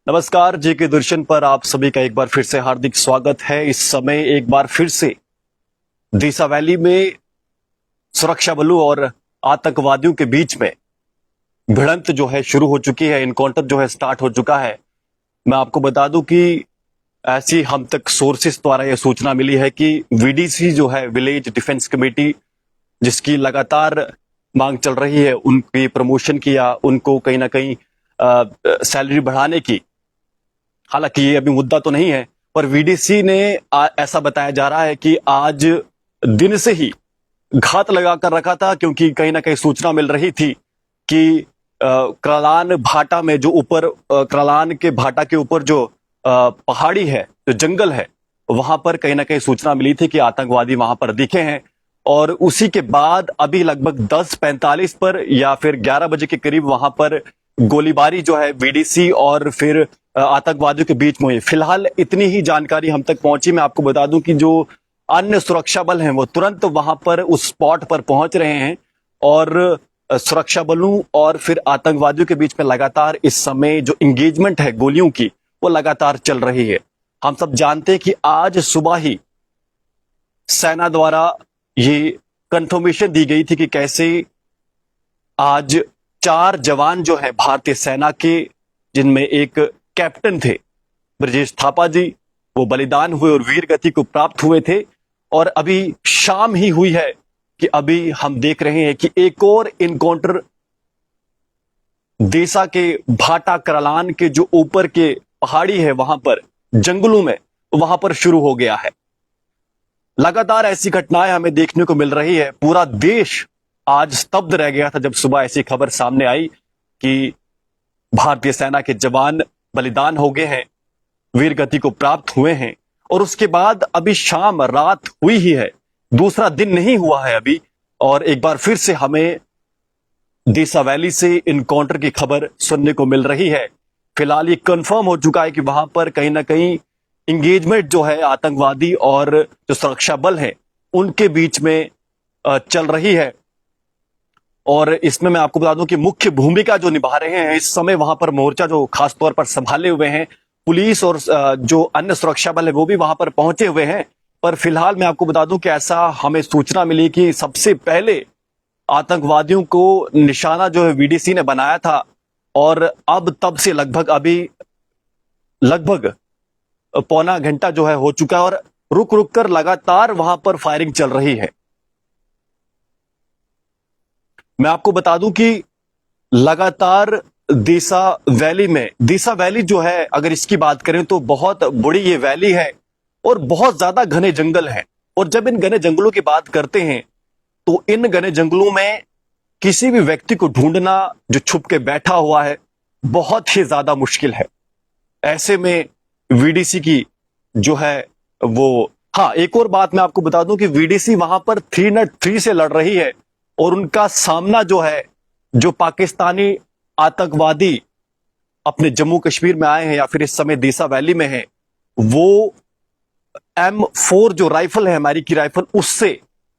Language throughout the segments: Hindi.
नमस्कार, जेके दर्शन पर आप सभी का एक बार फिर से हार्दिक स्वागत है। इस समय एक बार फिर से दीसा वैली में सुरक्षा बलों और आतंकवादियों के बीच में भिड़ंत जो है शुरू हो चुकी है। इनकाउंटर जो है स्टार्ट हो चुका है। मैं आपको बता दूं कि ऐसी हम तक सोर्सेस द्वारा यह सूचना मिली है कि वीडीसी जो है, विलेज डिफेंस कमेटी, जिसकी लगातार मांग चल रही है उनकी प्रमोशन की या उनको कहीं ना कहीं सैलरी बढ़ाने की। हालांकि ये अभी मुद्दा तो नहीं है, पर वीडीसी ने ऐसा बताया जा रहा है कि आज दिन से ही घात लगाकर रखा था, क्योंकि कहीं ना कहीं सूचना मिल रही थी कि करालान भाटा में जो ऊपर करालान के भाटा के ऊपर जो पहाड़ी है, जो जंगल है, वहां पर कहीं ना कहीं सूचना मिली थी कि आतंकवादी वहां पर दिखे हैं। और उसी के बाद अभी लगभग 10:45 पर या फिर 11 बजे के करीब वहां पर गोलीबारी जो है वीडीसी और फिर आतंकवादियों के बीच में हुई। फिलहाल इतनी ही जानकारी हम तक पहुंची। मैं आपको बता दूं कि जो अन्य सुरक्षा बल हैं वो तुरंत वहां पर उस स्पॉट पर पहुंच रहे हैं और सुरक्षा बलों और फिर आतंकवादियों के बीच में लगातार इस समय जो इंगेजमेंट है गोलियों की, वो लगातार चल रही है। हम सब जानते हैं कि आज सुबह ही सेना द्वारा ये कंफर्मेशन दी गई थी कि कैसे आज 4 जवान जो है भारतीय सेना के, जिनमें एक कैप्टन थे ब्रजेश थापा जी, वो बलिदान हुए और वीर गति को प्राप्त हुए थे। और अभी शाम ही हुई है कि अभी हम देख रहे हैं कि एक और इनकाउंटर देसा के भाटा करालान के जो ऊपर के पहाड़ी है, वहां पर जंगलों में, वहां पर शुरू हो गया है। लगातार ऐसी घटनाएं हमें देखने को मिल रही है। पूरा देश आज स्तब्ध रह गया था जब सुबह ऐसी खबर सामने आई कि भारतीय सेना के जवान बलिदान हो गए हैं, वीर गति को प्राप्त हुए हैं। और उसके बाद अभी शाम रात हुई ही है, दूसरा दिन नहीं हुआ है अभी, और एक बार फिर से हमें दीसा वैली से इनकाउंटर की खबर सुनने को मिल रही है। फिलहाल ये कंफर्म हो चुका है कि वहां पर कहीं ना कहीं इंगेजमेंट जो है आतंकवादी और जो सुरक्षा बल है उनके बीच में चल रही है। और इसमें मैं आपको बता दूं कि मुख्य भूमिका जो निभा रहे हैं इस समय वहां पर मोर्चा जो खास तौर पर संभाले हुए हैं, पुलिस और जो अन्य सुरक्षा बल है वो भी वहां पर पहुंचे हुए हैं। पर फिलहाल मैं आपको बता दूं कि ऐसा हमें सूचना मिली कि सबसे पहले आतंकवादियों को निशाना जो है वीडीसी ने बनाया था, और अब तब से लगभग पौना घंटा जो है हो चुका है और रुक रुक कर लगातार वहां पर फायरिंग चल रही है। मैं आपको बता दूं कि लगातार दीसा वैली जो है, अगर इसकी बात करें तो बहुत बड़ी ये वैली है और बहुत ज्यादा घने जंगल हैं। और जब इन घने जंगलों की बात करते हैं तो इन घने जंगलों में किसी भी व्यक्ति को ढूंढना जो छुप के बैठा हुआ है बहुत ही ज्यादा मुश्किल है। ऐसे में वीडीसी की जो है वो, हाँ, एक और बात मैं आपको बता दूं कि वीडीसी वहां पर 303 से लड़ रही है और उनका सामना जो है, जो पाकिस्तानी आतंकवादी अपने जम्मू कश्मीर में आए हैं या फिर इस समय दीसा वैली में हैं, वो M4 जो राइफल है, अमेरिकी राइफल, उससे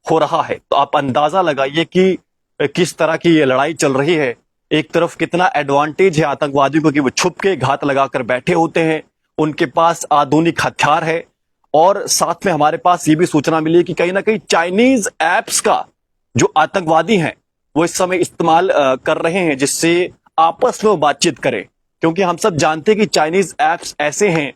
हो रहा है। तो आप अंदाजा लगाइए कि किस तरह की ये लड़ाई चल रही है। एक तरफ कितना एडवांटेज है आतंकवादियों को कि वो छुप के घात लगाकर बैठे होते हैं, उनके पास आधुनिक हथियार है, और साथ में हमारे पास ये भी सूचना मिली कि कहीं ना कहीं चाइनीज एप्स का जो आतंकवादी हैं वो इस समय इस्तेमाल कर रहे हैं, जिससे आपस में वो बातचीत करें। क्योंकि हम सब जानते हैं कि चाइनीज एप्स ऐसे हैं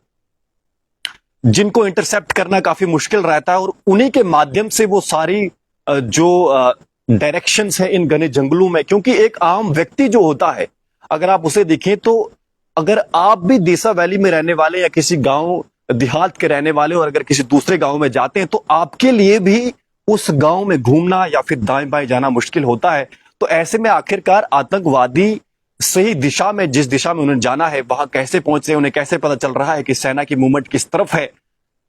जिनको इंटरसेप्ट करना काफी मुश्किल रहता है, और उन्हीं के माध्यम से वो सारी जो डायरेक्शंस है इन घने जंगलों में, क्योंकि एक आम व्यक्ति जो होता है, अगर आप उसे देखें तो अगर आप भी दीसा वैली में रहने वाले या किसी गांव देहात के रहने वाले और अगर किसी दूसरे गांव में जाते हैं तो आपके लिए भी उस गांव में घूमना या फिर दाएं बाएं जाना मुश्किल होता है। तो ऐसे में आखिरकार आतंकवादी सही दिशा में, जिस दिशा में उन्हें जाना है, वहां कैसे पहुंचे, उन्हें कैसे पता चल रहा है कि सेना की मूवमेंट किस तरफ है,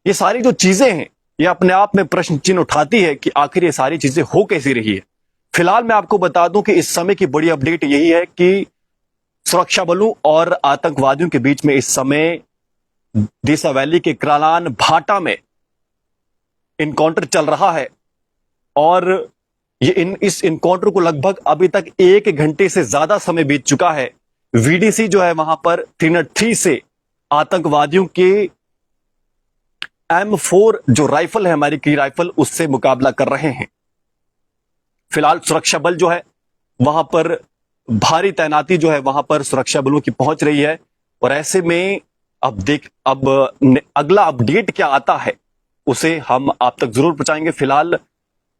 ये सारी जो चीजें हैं ये अपने आप में प्रश्न चिन्ह उठाती है कि आखिर ये सारी चीजें हो कैसी रही है। फिलहाल मैं आपको बता दूं कि इस समय की बड़ी अपडेट यही है कि सुरक्षा बलों और आतंकवादियों के बीच में इस समय दीसा वैली के करालान भाटा में इनकाउंटर चल रहा है। और ये इस इनकाउंटर को लगभग अभी तक 1 घंटे से ज्यादा समय बीत चुका है। वीडीसी जो है वहां पर 303 से आतंकवादियों के M4 जो राइफल है, हमारी की राइफल, उससे मुकाबला कर रहे हैं। फिलहाल सुरक्षा बल जो है वहां पर भारी तैनाती जो है वहां पर सुरक्षा बलों की पहुंच रही है। और ऐसे में अब अगला अपडेट क्या आता है उसे हम आप तक जरूर पहुंचाएंगे। फिलहाल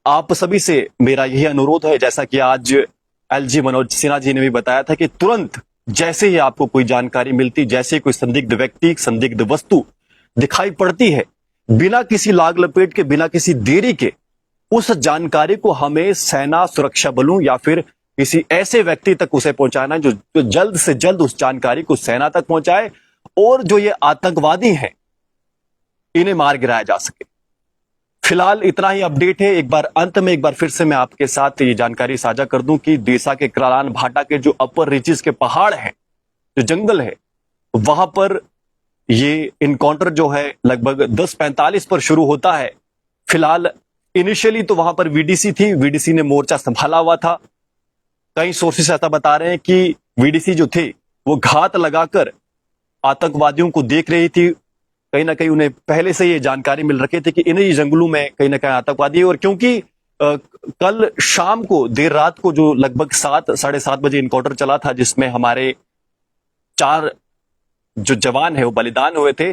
आप सभी से मेरा यही अनुरोध है, जैसा कि आज एलजी मनोज सिन्हा जी ने भी बताया था, कि तुरंत जैसे ही आपको कोई जानकारी मिलती, जैसे कोई संदिग्ध व्यक्ति, संदिग्ध वस्तु दिखाई पड़ती है, बिना किसी लाग लपेट के, बिना किसी देरी के, उस जानकारी को हमें सेना, सुरक्षा बलों या फिर किसी ऐसे व्यक्ति तक उसे पहुंचाना जो जल्द से जल्द उस जानकारी को सेना तक पहुंचाए और जो ये आतंकवादी हैं इन्हें मार गिराया जा सके। फिलहाल इतना ही अपडेट है। एक बार अंत में एक बार फिर से मैं आपके साथ ये जानकारी साझा कर दूं कि डीसा के क्रालान भाटा के जो अपर रीचेस के पहाड़ हैं, जो जंगल है, वहां पर ये इनकाउंटर जो है लगभग 10:45 पर शुरू होता है। फिलहाल इनिशियली तो वहां पर वीडीसी थी, वीडीसी ने मोर्चा संभाला हुआ था। कई सोर्सेस ऐसा बता रहे हैं कि वीडीसी जो थे वो घात लगाकर आतंकवादियों को देख रही थी। कहीं ना कहीं उन्हें पहले से ये जानकारी मिल रखी थी कि इन्हीं जंगलों में कहीं ना कहीं आतंकवादी है। और क्योंकि कल शाम को, देर रात को, जो लगभग 7-7:30 बजे इनकाउंटर चला था, जिसमें हमारे 4 जो जवान है वो बलिदान हुए थे,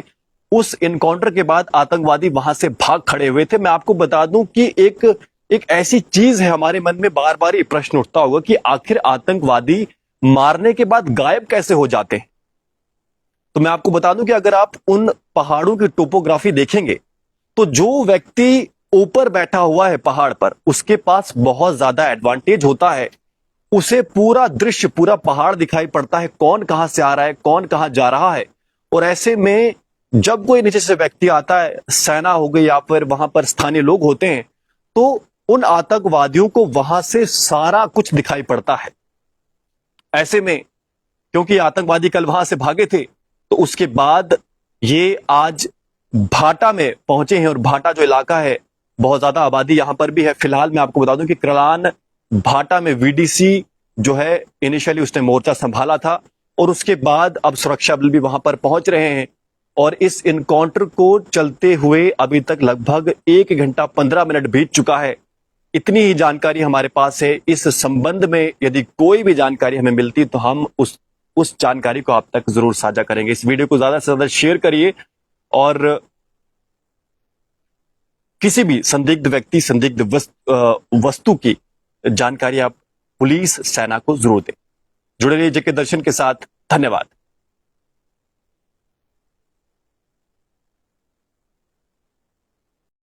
उस इनकाउंटर के बाद आतंकवादी वहां से भाग खड़े हुए थे। मैं आपको बता दूं कि एक ऐसी चीज है, हमारे मन में बार बार ये प्रश्न उठता होगा कि आखिर आतंकवादी मारने के बाद गायब कैसे हो जाते हैं। तो मैं आपको बता दूं कि अगर आप उन पहाड़ों की टोपोग्राफी देखेंगे तो जो व्यक्ति ऊपर बैठा हुआ है पहाड़ पर, उसके पास बहुत ज्यादा एडवांटेज होता है। उसे पूरा दृश्य, पूरा पहाड़ दिखाई पड़ता है, कौन कहां से आ रहा है, कौन कहां जा रहा है। और ऐसे में जब कोई नीचे से व्यक्ति आता है, सेना हो गई या फिर वहां पर स्थानीय लोग होते हैं, तो उन आतंकवादियों को वहां से सारा कुछ दिखाई पड़ता है। ऐसे में क्योंकि आतंकवादी कल वहां से भागे थे, तो उसके बाद ये आज भाटा में पहुंचे हैं। और भाटा जो इलाका है, बहुत ज्यादा आबादी यहां पर भी है। फिलहाल मैं आपको बता दूं कि क्रालान भाटा में वीडीसी जो है इनिशियली उसने मोर्चा संभाला था और उसके बाद अब सुरक्षा बल भी वहां पर पहुंच रहे हैं। और इस इनकाउंटर को चलते हुए अभी तक लगभग 1 घंटा 15 मिनट बीत चुका है। इतनी ही जानकारी हमारे पास है। इस संबंध में यदि कोई भी जानकारी हमें मिलती तो हम उस जानकारी को आप तक जरूर साझा करेंगे। इस वीडियो को ज्यादा से ज्यादा शेयर करिए और किसी भी संदिग्ध व्यक्ति, संदिग्ध वस्तु की जानकारी आप पुलिस, सेना को जरूर दें। जुड़े रहिए जेके दर्शन के साथ। धन्यवाद।